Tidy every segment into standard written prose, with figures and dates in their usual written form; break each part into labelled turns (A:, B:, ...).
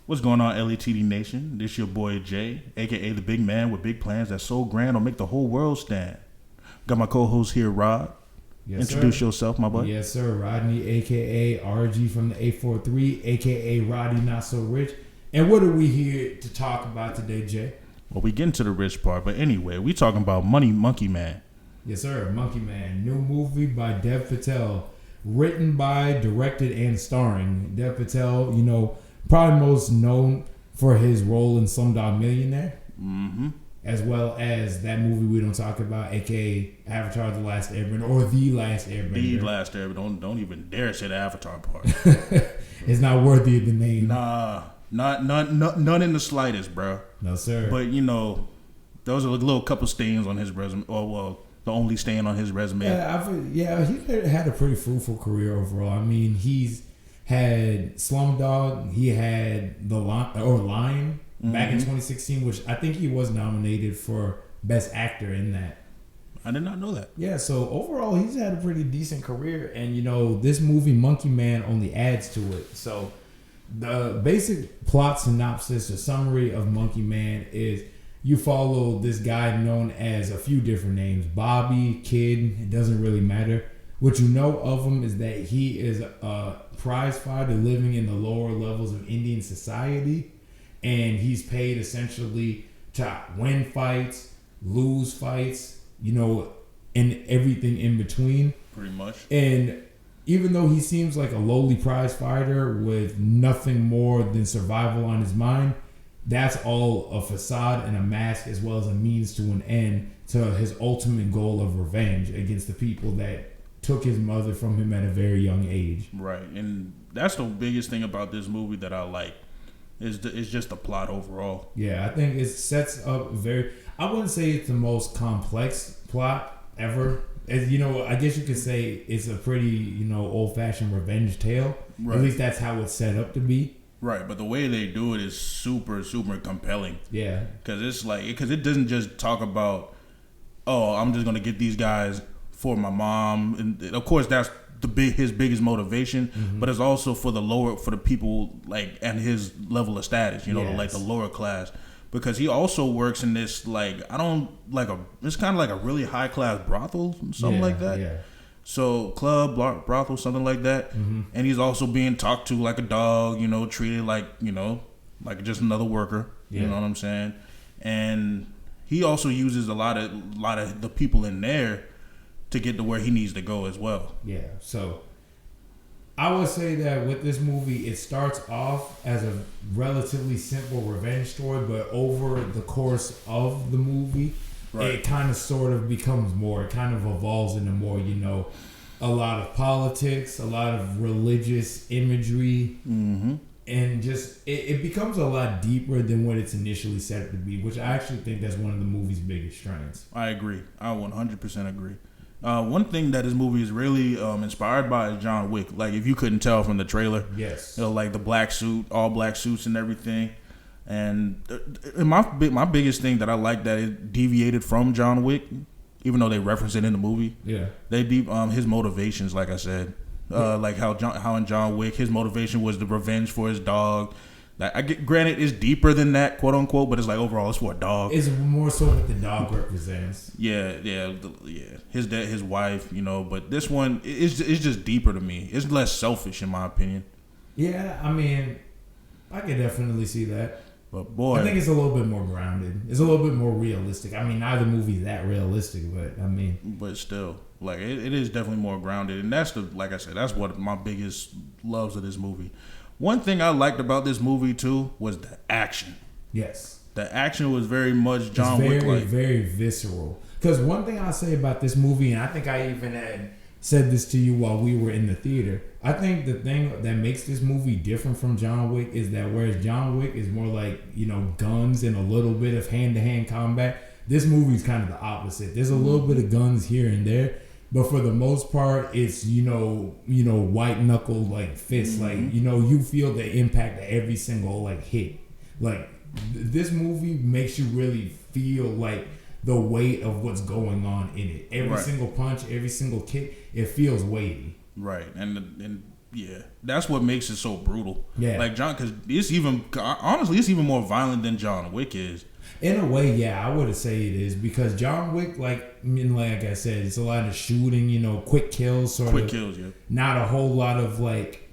A: What's going on, LATD Nation? This your boy Jay, aka the big man with big plans that's so grand will make the whole world stand. Got my co-host here, Rod.
B: Yes,
A: Introduce
B: sir.
A: yourself, my boy.
B: Yes, sir. Rodney, aka RG from the 843, aka Roddy Not So Rich. And what are we here to talk about today, Jay?
A: Well, we get into the rich part, but anyway, we talking about Money Monkey Man.
B: Yes, sir. Monkey Man, new movie by Dev Patel, written by, directed, and starring Dev Patel. You know, probably most known for his role in Slumdog Millionaire, as well as that movie we don't talk about, aka Avatar: The Last Airbender, or The Last Airbender.
A: The Last Airbender. Don't even dare say the Avatar part.
B: It's not worthy of the name.
A: Nah, none in the slightest, bro.
B: No, sir.
A: But you know, those are a little couple stains on his resume. Or well, the only stain on his resume.
B: Yeah, he had a pretty fruitful career overall. I mean, he's had Slumdog, he had Lion back in 2016, which I think he was nominated for Best Actor in that.
A: I did not know that.
B: Yeah, so overall, he's had a pretty decent career, and you know, this movie Monkey Man only adds to it. So the basic plot synopsis, or summary of Monkey Man is you follow this guy known as a few different names, Bobby, Kid, it doesn't really matter. What you know of him is that he is a prize fighter living in the lower levels of Indian society, and he's paid essentially to win fights, lose fights, you know, and everything in between.
A: Pretty much.
B: And even though he seems like a lowly prize fighter with nothing more than survival on his mind, that's all a facade and a mask, as well as a means to an end to his ultimate goal of revenge against the people that took his mother from him at a very young age.
A: Right, and that's the biggest thing about this movie that I like is just the plot overall.
B: Yeah, I think it sets up I wouldn't say it's the most complex plot ever. As you know, I guess you could say it's a pretty, you know, old-fashioned revenge tale. Right. At least that's how it's set up to be.
A: Right, but the way they do it is super, super compelling.
B: Yeah,
A: because it doesn't just talk about, oh, I'm just gonna get these guys for my mom, and of course that's his biggest motivation, but it's also for the people like at his level of status, you know, like the lower class, because he also works in this it's kind of like a really high class brothel, something like that. Yeah. So club, brothel, something like that, and he's also being talked to like a dog, you know, treated like, you know, like just another worker. You know what I'm saying? And he also uses a lot of the people in there to get to where he needs to go as well. Yeah, so
B: I would say that with this movie, it starts off as a relatively simple revenge story, but over the course of the movie, it kind of sort of becomes more, it kind of evolves into more, you know, a lot of politics, a lot of religious imagery, and just it becomes a lot deeper than what it's initially set up to be, which I actually think that's one of the movie's biggest strengths.
A: I agree. I 100% agree. One thing that this movie is really inspired by is John Wick. Like, if you couldn't tell from the trailer,
B: yes,
A: you know, like the black suit, all black suits and everything. And my biggest thing that I like that it deviated from John Wick, even though they reference it in the movie. Yeah, they his motivations, like I said, like how in John Wick his motivation was the revenge for his dog. Like, granted, it's deeper than that, quote unquote, but it's like overall, it's for a dog.
B: It's more so what the dog represents.
A: Yeah. His dad, his wife, you know. But this one, it's just deeper to me. It's less selfish, in my opinion.
B: Yeah, I mean, I can definitely see that.
A: But boy,
B: I think it's a little bit more grounded. It's a little bit more realistic. I mean, neither movie's that realistic, but I mean,
A: but still, like it is definitely more grounded, and that's like I said, that's what my biggest loves of this movie. One thing I liked about this movie too was the action.
B: Yes,
A: the action was very much John Wick like,
B: very visceral. Because one thing I'll say about this movie, and I think I even had said this to you while we were in the theater, I think the thing that makes this movie different from John Wick is that whereas John Wick is more like, you know, guns and a little bit of hand-to-hand combat, this movie is kind of the opposite. There's a little bit of guns here and there, but for the most part, it's, you know, white knuckle like fists. Like, you know, you feel the impact of every single like hit. Like this movie makes you really feel like the weight of what's going on in it. Every single punch, every single kick, it feels weighty.
A: Right, and Yeah, that's what makes it so brutal.
B: Yeah,
A: like because it's even more violent than John Wick is.
B: In a way, yeah, I would say it is because John Wick, like I said, it's a lot of shooting, quick kills,
A: Yeah.
B: Not a whole lot of like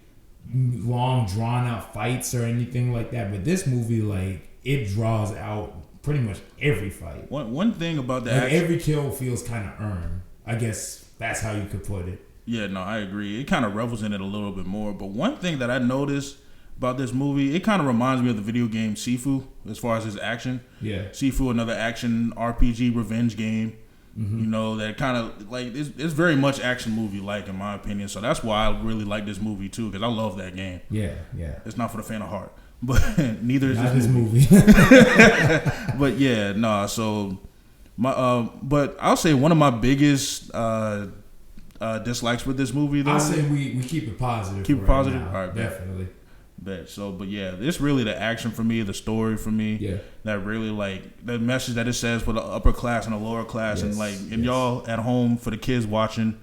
B: long drawn out fights or anything like that. But this movie, like, it draws out pretty much every fight.
A: One thing about the
B: action, every kill feels kind of earned. I guess that's how you could put it.
A: Yeah, no, I agree. It kind of revels in it a little bit more. But one thing that I noticed about this movie, it kind of reminds me of the video game Sifu as far as his action.
B: Yeah.
A: Sifu, another action RPG revenge game. Mm-hmm. That kind of like it's very much action movie like in my opinion. So that's why I really like this movie too, because I love that game.
B: Yeah.
A: It's not for the faint of heart, but neither is
B: this movie.
A: But yeah, no. So but I'll say one of my biggest dislikes with this movie, though.
B: I say we keep it positive.
A: Keep it positive?
B: Now.
A: All right,
B: definitely.
A: Bet. So, but yeah, it's really the action for me, the story for me.
B: Yeah.
A: That really, like, the message that it says for the upper class and the lower class. Yes, and y'all at home, for the kids watching,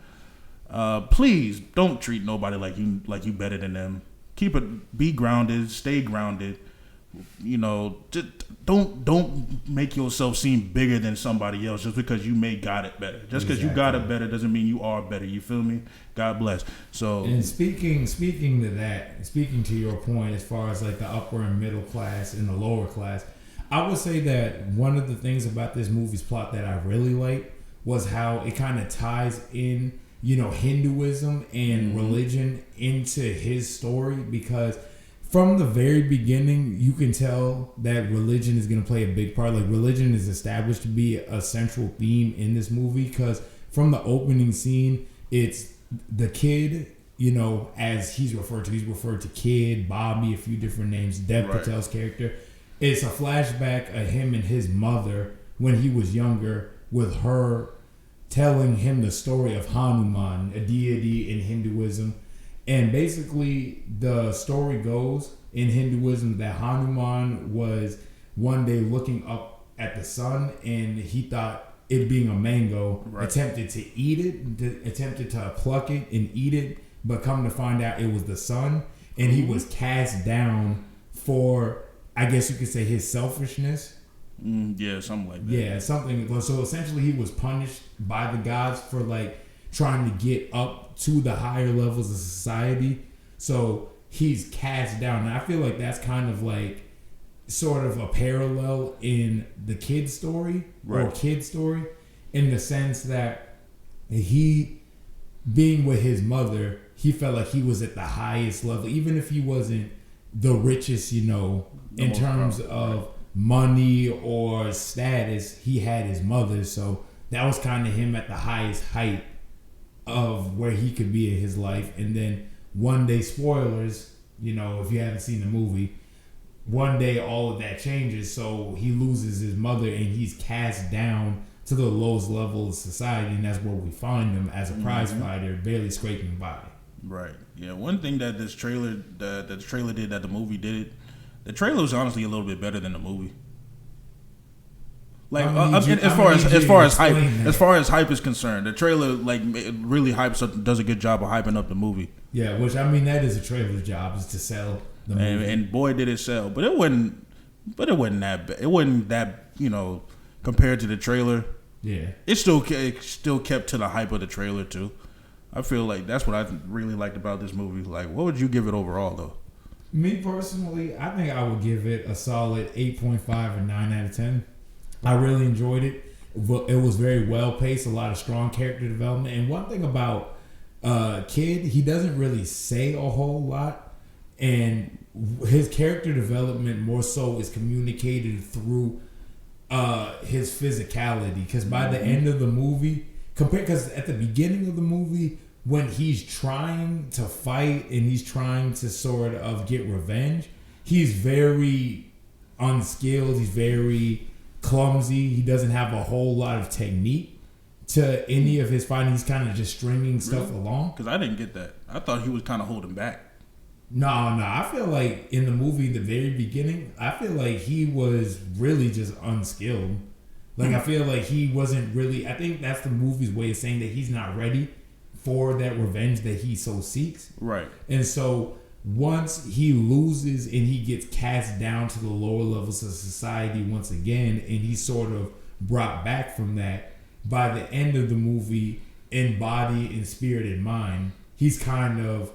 A: please don't treat nobody like you better than them. Be grounded, stay grounded. Just don't make yourself seem bigger than somebody else just because you got it better. Just because you got it better doesn't mean you are better. You feel me? God bless. So,
B: and speaking to that, speaking to your point as far as like the upper and middle class and the lower class, I would say that one of the things about this movie's plot that I really liked was how it kind of ties in, Hinduism and religion into his story, because from the very beginning, you can tell that religion is going to play a big part. Like, religion is established to be a central theme in this movie, because from the opening scene, it's the kid, as he's referred to Kid, Bobby, a few different names, Dev Patel's character. It's a flashback of him and his mother when he was younger, with her telling him the story of Hanuman, a deity in Hinduism. And basically, the story goes in Hinduism that Hanuman was one day looking up at the sun, and he thought, it being a mango, attempted to eat it, attempted to pluck it and eat it, but come to find out it was the sun, and he was cast down for, I guess you could say, his selfishness.
A: Yeah, something like that.
B: Yeah, something. So essentially, he was punished by the gods for like trying to get up to the higher levels of society. So he's cast down. And I feel like that's kind of like sort of a parallel in the kid story or kid story, in the sense that he, being with his mother, he felt like he was at the highest level, even if he wasn't the richest, in terms of money or status. He had his mother, so that was kind of him at the highest height of where he could be in his life. And then one day, spoilers, if you haven't seen the movie, one day all of that changes, so he loses his mother and he's cast down to the lowest level of society, and that's where we find him as a prize fighter, barely scraping by.
A: Right. Yeah. One thing that this trailer, that the trailer did, that the movie did, the trailer was honestly a little bit better than the movie. Like, as far as hype is concerned, the trailer it really hypes up, does a good job of hyping up the movie.
B: Yeah, which that is a trailer's job, is to sell the movie.
A: And boy, did it sell! But it wasn't that bad. It wasn't that compared to the trailer.
B: Yeah,
A: it still kept to the hype of the trailer too. I feel like that's what I really liked about this movie. Like, what would you give it overall though?
B: Me personally, I think I would give it a solid 8.5 or 9 out of 10. I really enjoyed it. It was very well paced, a lot of strong character development. And one thing about Kid, he doesn't really say a whole lot, and his character development more so is communicated through his physicality. Because by the end of the movie, because at the beginning of the movie, when he's trying to fight and he's trying to sort of get revenge, he's very unskilled. He's very clumsy. He doesn't have a whole lot of technique to any of his fighting. He's kind of just stringing stuff along.
A: Because I didn't get that. I thought he was kind of holding back.
B: No. I feel like in the movie, the very beginning, I feel like he was really just unskilled. Like, I feel like he wasn't really... I think that's the movie's way of saying that he's not ready for that revenge that he so seeks.
A: Right.
B: And so once he loses and he gets cast down to the lower levels of society once again, and he's sort of brought back from that, by the end of the movie, in body and spirit and mind, he's kind of,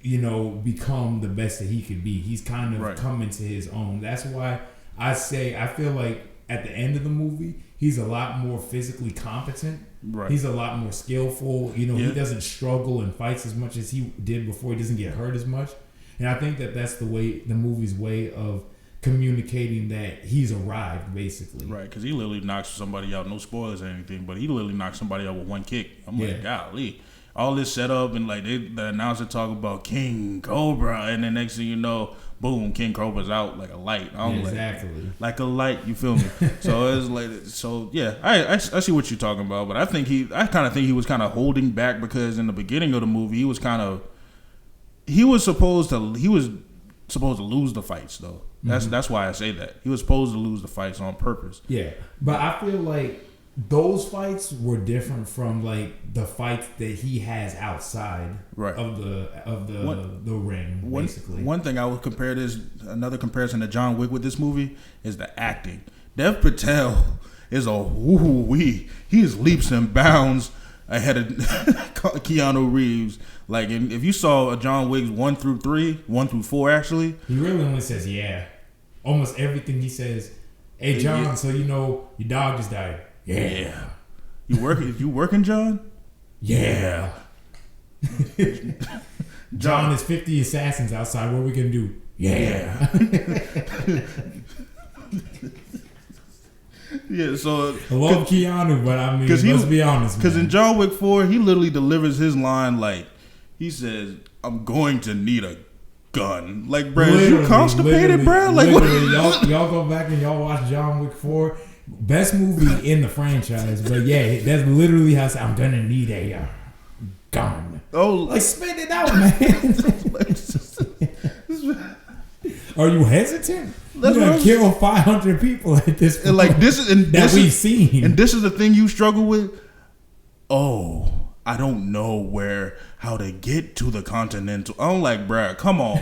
B: become the best that he could be. He's kind of come into his own. That's why I feel like at the end of the movie, he's a lot more physically competent. Right. He's a lot more skillful. He doesn't struggle and fights as much as he did before. He doesn't get hurt as much. And I think that that's the movie's way of communicating that he's arrived, basically.
A: Right, because he literally knocks somebody out. No spoilers or anything, but he literally knocks somebody out with one kick. I'm like, golly. All this setup and like the announcer talk about King Cobra, and the next thing you know, boom, King Cobra's out like a light. I'm like a light. You feel me? So it's like, I see what you're talking about, but I kind of think he was kind of holding back because in the beginning of the movie he was supposed to lose the fights though. That's why I say that he was supposed to lose the fights on purpose.
B: Yeah, but I feel like those fights were different from like the fights that he has outside of the ring. Basically,
A: one thing I would compare another comparison to John Wick with this movie is the acting. Dev Patel is he is leaps and bounds ahead of Keanu Reeves. Like if you saw John Wick 1 through 4 actually,
B: he really only says almost everything he says. Hey John, so your dog just died. Yeah.
A: You working, John?
B: Yeah. John is 50 assassins outside. What are we gonna do? Yeah.
A: Yeah, so
B: I love Keanu, but I mean, let's be honest.
A: Because in John Wick 4, he literally delivers his line like he says, "I'm going to need a gun." Like, bro, you constipated, bro? Like, what?
B: Y'all go back and y'all watch John Wick 4. Best movie in the franchise, but that's literally how I'm gonna need a gun. Oh, like spit it out, man. Are you hesitant? You're gonna kill 500 people at this point.
A: And like this is
B: we've seen,
A: and this is the thing you struggle with. Oh, I don't know how to get to the Continental. I'm like, bruh, come on,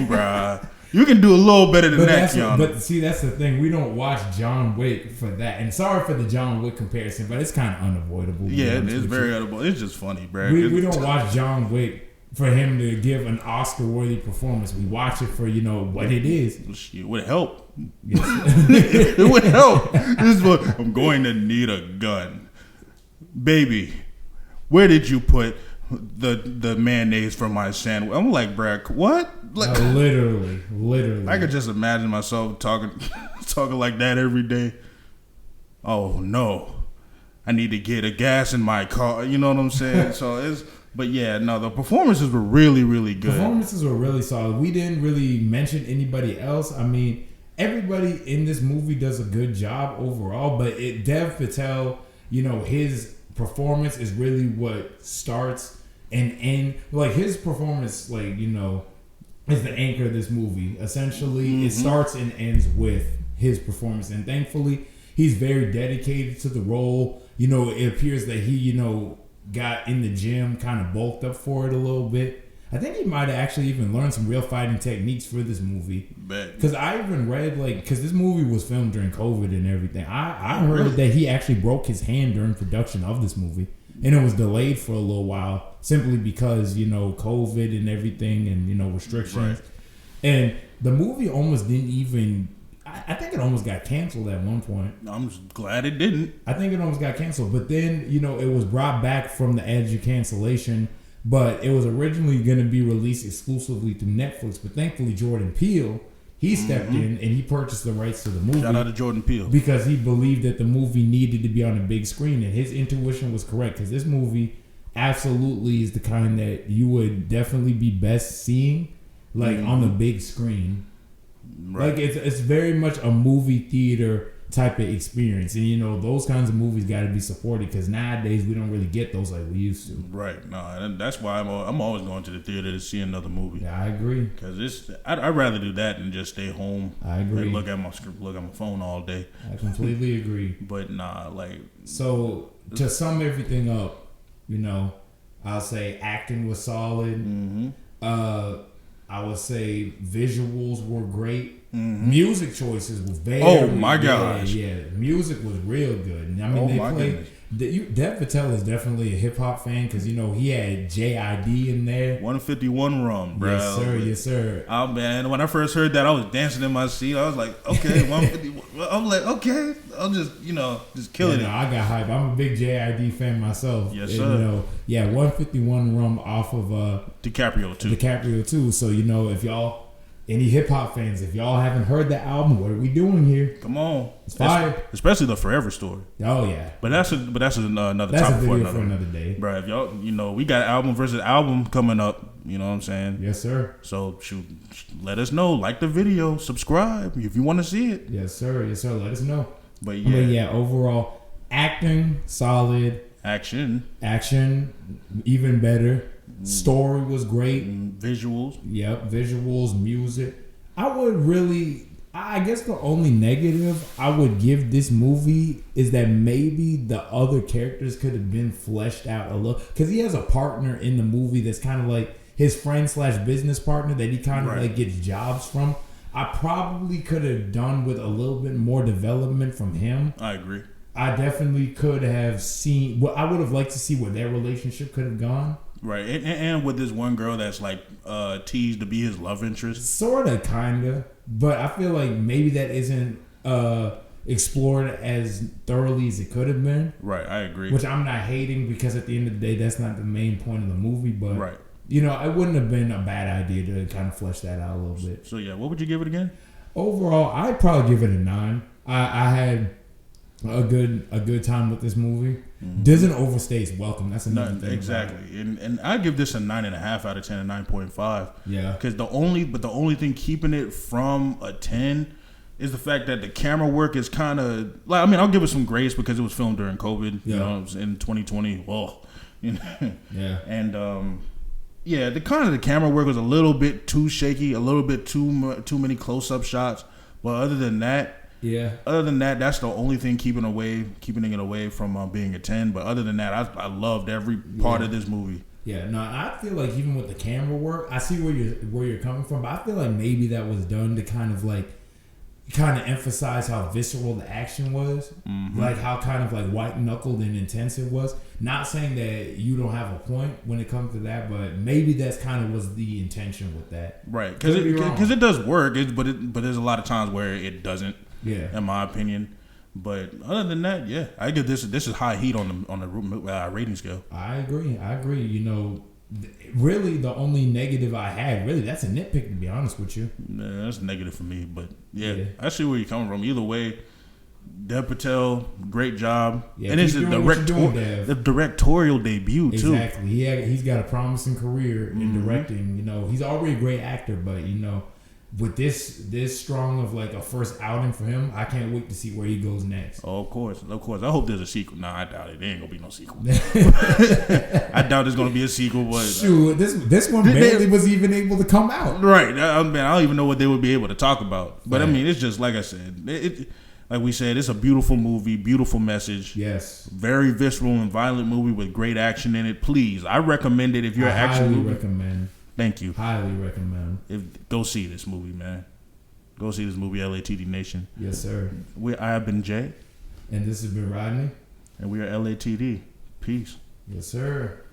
A: bruh. You can do a little better than that, Keanu.
B: But see, that's the thing. We don't watch John Wick for that. And sorry for the John Wick comparison, but it's kind of unavoidable.
A: Yeah, it is very unavoidable. It's just funny, bro.
B: We don't watch John Wick for him to give an Oscar-worthy performance. We watch it for, what it is.
A: It would help. It would help. This is what I'm going to need a gun. Baby, where did you put the mayonnaise for my sandwich? I'm like, bro, what? Like,
B: literally.
A: I could just imagine myself talking like that every day. Oh no, I need to get a gas in my car. You know what I'm saying? The performances were really, really good.
B: Performances were really solid. We didn't really mention anybody else. I mean, everybody in this movie does a good job overall, but Dev Patel, his performance is really what starts and ends. Like his performance, is the anchor of this movie. Essentially, it starts and ends with his performance, and thankfully, he's very dedicated to the role. It appears that he, got in the gym, kind of bulked up for it a little bit. I think he might have actually even learned some real fighting techniques for this movie. Because I even read, because this movie was filmed during COVID and everything. I heard that he actually broke his hand during production of this movie. And it was delayed for a little while simply because, COVID and everything and, restrictions. Right. And the movie almost didn't even... I think it almost got canceled at one point.
A: I'm just glad it didn't.
B: I think it almost got canceled. But then, it was brought back from the edge of cancellation. But it was originally going to be released exclusively through Netflix. But thankfully, Jordan Peele, he stepped in and he purchased the rights to the movie.
A: Shout out to Jordan Peele.
B: Because he believed that the movie needed to be on a big screen. And his intuition was correct. Because this movie absolutely is the kind that you would definitely be best seeing on the big screen. Right. Like it's very much a movie theater type of experience, and those kinds of movies got to be supported because nowadays we don't really get those like we used to. Right.
A: No, and that's why I'm always going to the theater to see another movie.
B: Yeah, I agree.
A: Because I'd rather do that than just stay home.
B: I agree.
A: And look at my phone all day.
B: I completely agree.
A: But nah,
B: so to sum everything up, You know, I'll say acting was solid.
A: Mm-hmm.
B: I would say visuals were great.
A: Mm-hmm.
B: Music choices were very.
A: Oh my gosh!
B: Yeah, music was real good. I mean, they played. Dev Patel is definitely a hip hop fan because you know he had JID in there.
A: 151 rum, bro.
B: Yes, sir. Yes, sir.
A: Oh man, when I first heard that, I was dancing in my seat. I was like, okay, 151. I'm like, okay, I'll just just killing it.
B: I got hype. I'm a big JID fan myself.
A: Yes, sir.
B: 151 rum off of
A: DiCaprio too.
B: DiCaprio too. So if y'all. Any hip hop fans, if y'all haven't heard the album, what are we doing here?
A: Come on,
B: it's fire.
A: Especially the Forever Story.
B: Oh yeah,
A: but that's another
B: that's
A: topic
B: for another day,
A: bro. If y'all, we got album versus album coming up. You know what I'm saying?
B: Yes, sir.
A: So let us know. Like the video, subscribe if you want to see it.
B: Yes, sir. Yes, sir. Let us know.
A: But yeah,
B: overall acting solid.
A: Action
B: even better. Story was great.
A: Visuals.
B: Yep, visuals, music. I guess the only negative I would give this movie is that maybe the other characters could have been fleshed out a little. Because he has a partner in the movie that's kind of like his friend / business partner that he kind of like gets jobs from. I probably could have done with a little bit more development from him.
A: I agree.
B: I definitely could have seen. Well, I would have liked to see where their relationship could have gone.
A: Right, and with this one girl that's like teased to be his love interest.
B: Sorta, kinda, but I feel like maybe that isn't explored as thoroughly as it could have been.
A: Right, I agree.
B: Which I'm not hating because at the end of the day, that's not the main point of the movie. But
A: right.
B: It wouldn't have been a bad idea to kind of flesh that out a little bit.
A: So yeah, what would you give it again?
B: Overall, I'd probably give it a 9. I had a good time with this movie. Mm-hmm. Doesn't overstay its welcome. That's another thing.
A: Exactly, and I give this a 9.5 out of 10, a 9.5.
B: Yeah,
A: because the only thing keeping it from a 10 is the fact that the camera work is kind of like. I mean, I'll give it some grace because it was filmed during COVID.
B: Yeah.
A: You know, it was in 2020. Well,
B: yeah,
A: and the camera work was a little bit too shaky, a little bit too many close up shots. But other than that, that's the only thing keeping it away from being a 10. But other than that, I loved every part of this movie.
B: Yeah, no, I feel like even with the camera work, I see where you're coming from, but I feel like maybe that was done to kind of emphasize how visceral the action was, like how kind of like white knuckled and intense it was. Not saying that you don't have a point when it comes to that, but maybe that's kind of was the intention with that.
A: Right, because it does work, but there's a lot of times where it doesn't.
B: Yeah,
A: in my opinion. But other than that, yeah, I give this is high heat on the rating scale.
B: I agree. Really, the only negative I had, really, that's a nitpick to be honest with you.
A: Nah, that's negative for me, but yeah, I see where you're coming from. Either way, Dev Patel, great job, and it's the directorial debut too.
B: Exactly, he's got a promising career in directing. He's already a great actor, but with this strong of like a first outing for him, I can't wait to see where he goes next.
A: Oh, of course. I hope there's a sequel. Nah, I doubt it. There ain't gonna be no sequel. I doubt there's gonna be a sequel. But
B: shoot, this one barely was even able to come out.
A: Right. I don't even know what they would be able to talk about. But I mean, it's just like I said. Like we said, it's a beautiful movie, beautiful message.
B: Yes. Very
A: visceral and violent movie with great action in it. Please, I recommend it if you're an action movie.
B: Recommend.
A: Thank you.
B: Highly recommend.
A: Go see this movie, man. Go see this movie, LATD Nation.
B: Yes, sir.
A: I have been Jay.
B: And this has been Rodney.
A: And we are LATD. Peace.
B: Yes, sir.